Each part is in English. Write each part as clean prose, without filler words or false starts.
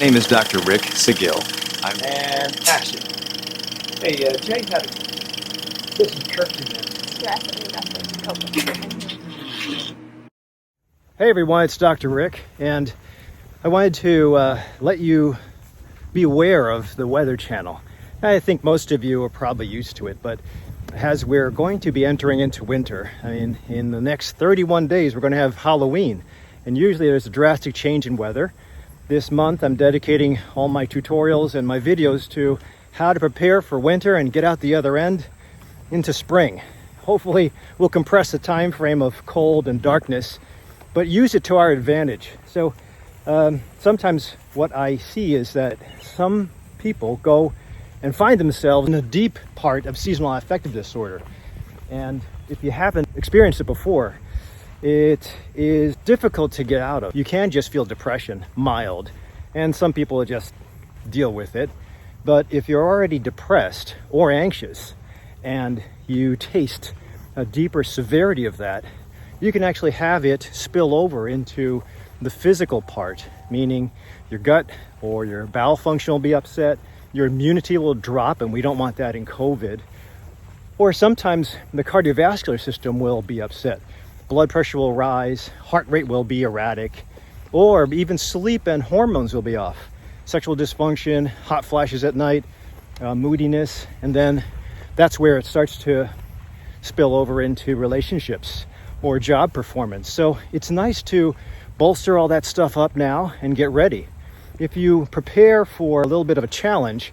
My name is Dr. Rick Seguil. And action. Hey, Jay, this is Kirsten. Hey everyone, it's Dr. Rick, and I wanted to let you be aware of the Weather Channel. I think most of you are probably used to it, but as we're going to be entering into winter, I mean, in the next 31 days, we're going to have Halloween, and usually there's a drastic change in weather. This month, I'm dedicating all my tutorials and my videos to how to prepare for winter and get out the other end into spring. Hopefully, we'll compress the time frame of cold and darkness, but use it to our advantage. So sometimes what I see is that some people go and find themselves in a deep part of seasonal affective disorder. And if you haven't experienced it before, it is difficult to get out of. You can just feel depression, mild, and some people just deal with it. But if you're already depressed or anxious and you taste a deeper severity of that, you can actually have it spill over into the physical part, meaning your gut or your bowel function will be upset, your immunity will drop, and we don't want that in COVID. Or sometimes the cardiovascular system will be upset. Blood pressure will rise, heart rate will be erratic, or even sleep and hormones will be off. Sexual dysfunction, hot flashes at night, moodiness, and then that's where it starts to spill over into relationships or job performance. So it's nice to bolster all that stuff up now and get ready. If you prepare for a little bit of a challenge,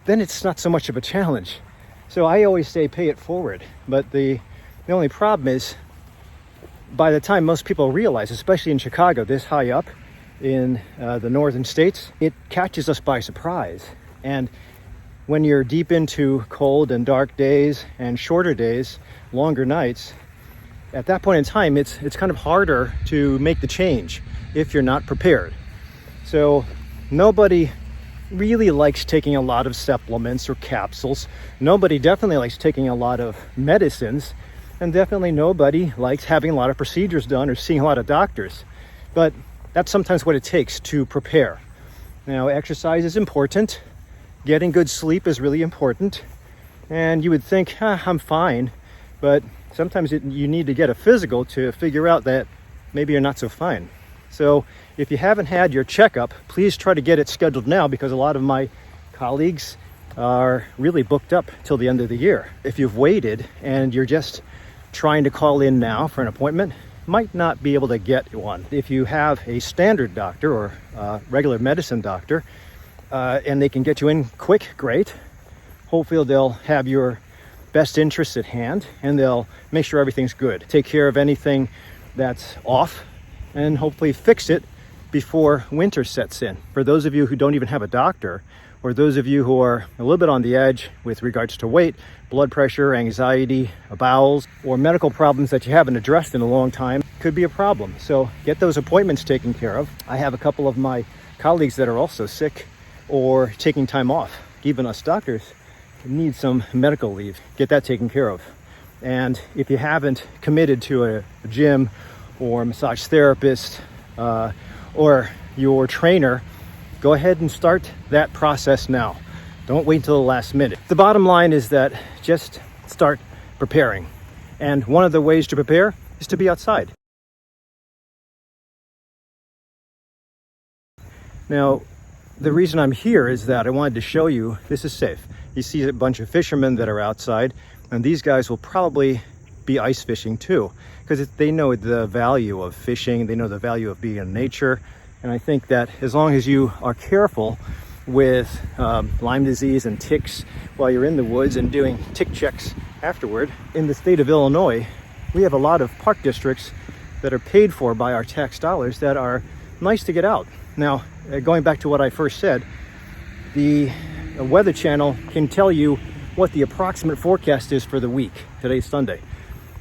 then it's not so much of a challenge. So I always say pay it forward. But the only problem is, by the time most people realize, especially in Chicago, this high up in the northern states, it catches us by surprise. And when you're deep into cold and dark days and shorter days, longer nights, at that point in time, it's kind of harder to make the change if you're not prepared. So nobody really likes taking a lot of supplements or capsules. Nobody definitely likes taking a lot of medicines. And definitely nobody likes having a lot of procedures done or seeing a lot of doctors. But that's sometimes what it takes to prepare. Now, exercise is important. Getting good sleep is really important. And you would think, I'm fine. But sometimes you need to get a physical to figure out that maybe you're not so fine. So if you haven't had your checkup, please try to get it scheduled now, because a lot of my colleagues are really booked up till the end of the year. If you've waited and you're just trying to call in now for an appointment, might not be able to get one. If you have a standard doctor or regular medicine doctor and they can get you in quick, great. Hopefully they'll have your best interests at hand and they'll make sure everything's good. Take care of anything that's off and hopefully fix it before winter sets in. For those of you who don't even have a doctor, or those of you who are a little bit on the edge with regards to weight, blood pressure, anxiety, bowels, or medical problems that you haven't addressed in a long time, could be a problem. So get those appointments taken care of. I have a couple of my colleagues that are also sick or taking time off. Even us doctors need some medical leave. Get that taken care of. And if you haven't committed to a gym or a massage therapist or your trainer, go ahead and start that process now. Don't wait until the last minute. The bottom line is that just start preparing. And one of the ways to prepare is to be outside. Now, the reason I'm here is that I wanted to show you this is safe. You see a bunch of fishermen that are outside, and these guys will probably be ice fishing too, because they know the value of fishing, they know the value of being in nature. And I think that as long as you are careful with Lyme disease and ticks while you're in the woods and doing tick checks afterward, in the state of Illinois, we have a lot of park districts that are paid for by our tax dollars that are nice to get out. Now, going back to what I first said, the Weather Channel can tell you what the approximate forecast is for the week. Today's Sunday.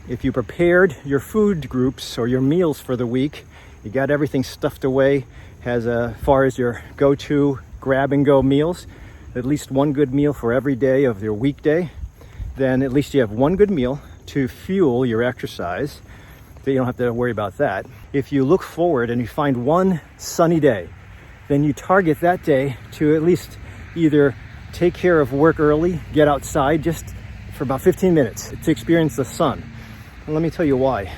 If you prepared your food groups or your meals for the week, you got everything stuffed away as far as your go-to grab-and-go meals, at least one good meal for every day of your weekday, then at least you have one good meal to fuel your exercise. So you don't have to worry about that. If you look forward and you find one sunny day then you target that day to at least either take care of work early, get outside just for about 15 minutes to experience the sun. And let me tell you why.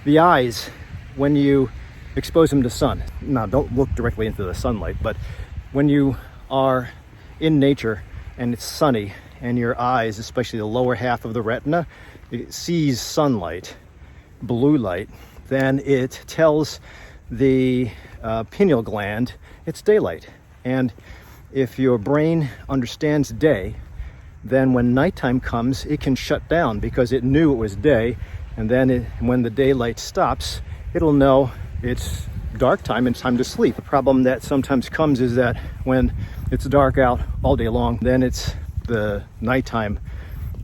The eyes, when you expose them to sun, now don't look directly into the sunlight, but when you are in nature and it's sunny and your eyes, especially the lower half of the retina, it sees sunlight, blue light, then it tells the pineal gland it's daylight. And if your brain understands day, then when nighttime comes, it can shut down because it knew it was day. And then when the daylight stops, it'll know it's dark time and it's time to sleep. The problem that sometimes comes is that when it's dark out all day long, then it's the nighttime,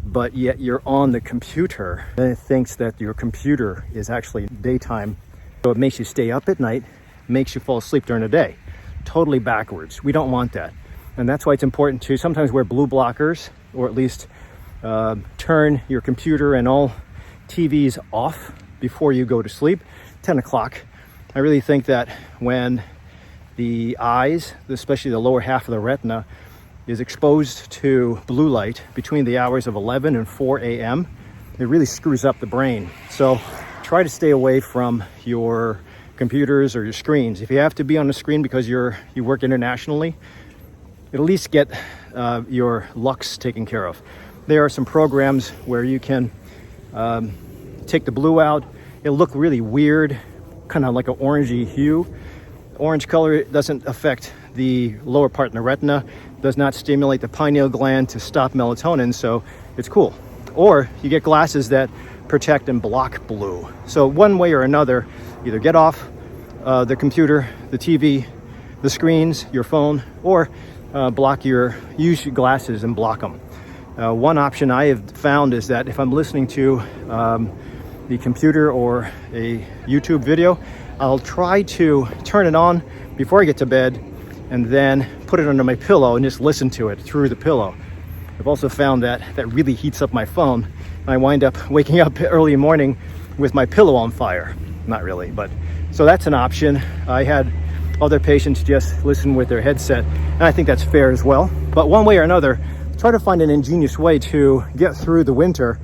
but yet you're on the computer, and it thinks that your computer is actually daytime. So it makes you stay up at night, makes you fall asleep during the day. Totally backwards. We don't want that. And that's why it's important to sometimes wear blue blockers, or at least turn your computer and all TVs off before you go to sleep. 10 o'clock. I really think that when the eyes, especially the lower half of the retina, is exposed to blue light between the hours of 11 and 4 a.m., it really screws up the brain. So try to stay away from your computers or your screens. If you have to be on the screen because you work internationally, at least get your lux taken care of. There are some programs where you can take the blue out. It'll look really weird, kind of like an orangey hue. Orange color doesn't affect the lower part of the retina, does not stimulate the pineal gland to stop melatonin, so it's cool. Or you get glasses that protect and block blue. So one way or another, either get off the computer, the TV, the screens, your phone, or use your glasses and block them. One option I have found is that if I'm listening to the computer or a YouTube video, I'll try to turn it on before I get to bed and then put it under my pillow and just listen to it through the pillow. I've also found that really heats up my phone. I wind up waking up early morning with my pillow on fire. Not really, but so that's an option. I had other patients just listen with their headset, and I think that's fair as well. But one way or another, try to find an ingenious way to get through the winter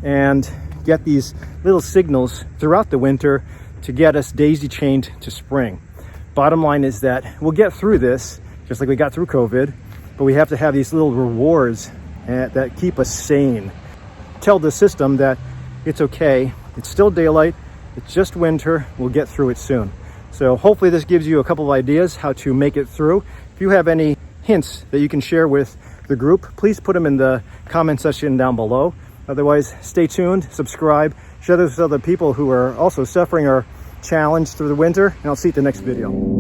and get these little signals throughout the winter to get us daisy-chained to spring. Bottom line is that we'll get through this, just like we got through COVID, but we have to have these little rewards that keep us sane. Tell the system that it's okay, it's still daylight, it's just winter, we'll get through it soon. So hopefully this gives you a couple of ideas how to make it through. If you have any hints that you can share with the group, please put them in the comment section down below. Otherwise, stay tuned, subscribe, share this with other people who are also suffering or challenged through the winter, and I'll see you at the next video.